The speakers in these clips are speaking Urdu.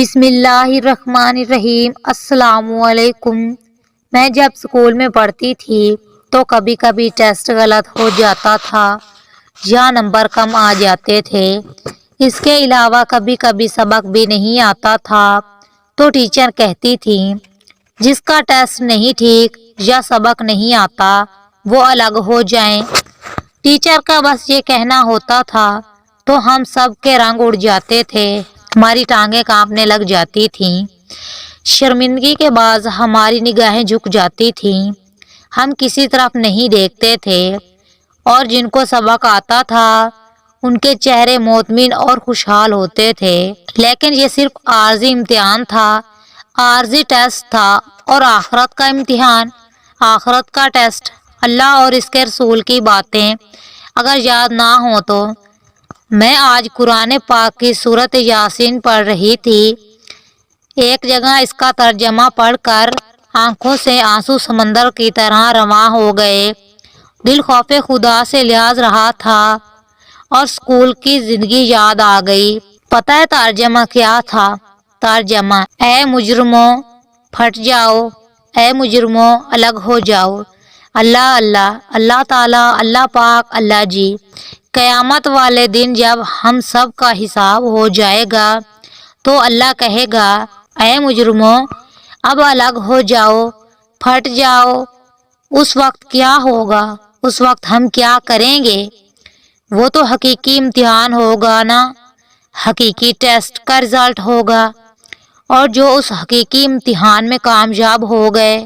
بسم اللہ الرحمن الرحیم۔ السلام علیکم۔ میں جب اسکول میں پڑھتی تھی تو کبھی کبھی ٹیسٹ غلط ہو جاتا تھا یا نمبر کم آ جاتے تھے۔ اس کے علاوہ کبھی کبھی سبق بھی نہیں آتا تھا تو ٹیچر کہتی تھی جس کا ٹیسٹ نہیں ٹھیک یا سبق نہیں آتا وہ الگ ہو جائیں۔ ٹیچر کا بس یہ کہنا ہوتا تھا تو ہم سب کے رنگ اڑ جاتے تھے، ہماری ٹانگیں کانپنے لگ جاتی تھیں، شرمندگی کے باعث ہماری نگاہیں جھک جاتی تھیں، ہم کسی طرف نہیں دیکھتے تھے اور جن کو سبق آتا تھا ان کے چہرے مطمئن اور خوشحال ہوتے تھے۔ لیکن یہ صرف عارضی امتحان تھا، عارضی ٹیسٹ تھا، اور آخرت کا امتحان، آخرت کا ٹیسٹ، اللہ اور اس کے رسول کی باتیں اگر یاد نہ ہوں تو۔ میں آج قرآن پاک کی سورۃ یاسین پڑھ رہی تھی، ایک جگہ اس کا ترجمہ پڑھ کر آنکھوں سے آنسو سمندر کی طرح رواں ہو گئے، دل خوف خدا سے لرز رہا تھا اور اسکول کی زندگی یاد آ گئی۔ پتہ ہے ترجمہ کیا تھا؟ ترجمہ: اے مجرموں پھٹ جاؤ، اے مجرموں الگ ہو جاؤ، اللہ اللہ، اللہ تعالیٰ، اللہ پاک، اللہ جی۔ قیامت والے دن جب ہم سب کا حساب ہو جائے گا تو اللہ کہے گا اے مجرموں اب الگ ہو جاؤ، پھٹ جاؤ۔ اس وقت کیا ہوگا؟ اس وقت ہم کیا کریں گے؟ وہ تو حقیقی امتحان ہوگا نا، حقیقی ٹیسٹ کا رزلٹ ہوگا، اور جو اس حقیقی امتحان میں کامیاب ہو گئے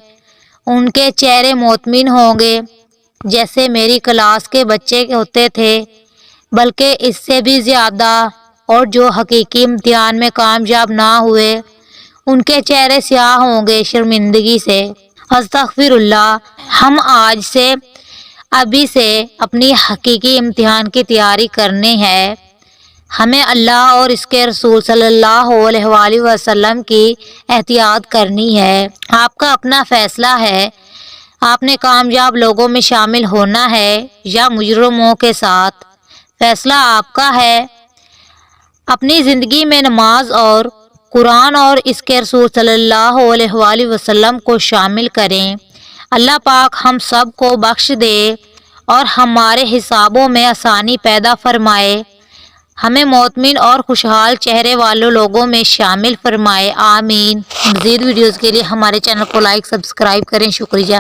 ان کے چہرے مطمئن ہوں گے جیسے میری کلاس کے بچے ہوتے تھے، بلکہ اس سے بھی زیادہ، اور جو حقیقی امتحان میں کامیاب نہ ہوئے ان کے چہرے سیاہ ہوں گے شرمندگی سے۔ استغفر اللہ۔ ہم آج سے، ابھی سے اپنی حقیقی امتحان کی تیاری کرنی ہے، ہمیں اللہ اور اس کے رسول صلی اللہ علیہ وآلہ وسلم کی اطاعت کرنی ہے۔ آپ کا اپنا فیصلہ ہے، آپ نے کامیاب لوگوں میں شامل ہونا ہے یا مجرموں کے ساتھ، فیصلہ آپ کا ہے۔ اپنی زندگی میں نماز اور قرآن اور اس کے رسول صلی اللہ علیہ وآلہ وسلم کو شامل کریں۔ اللہ پاک ہم سب کو بخش دے اور ہمارے حسابوں میں آسانی پیدا فرمائے، ہمیں مطمئن اور خوشحال چہرے والے لوگوں میں شامل فرمائے، آمین۔ مزید ویڈیوز کے لیے ہمارے چینل کو لائک، سبسکرائب کریں۔ شکریہ۔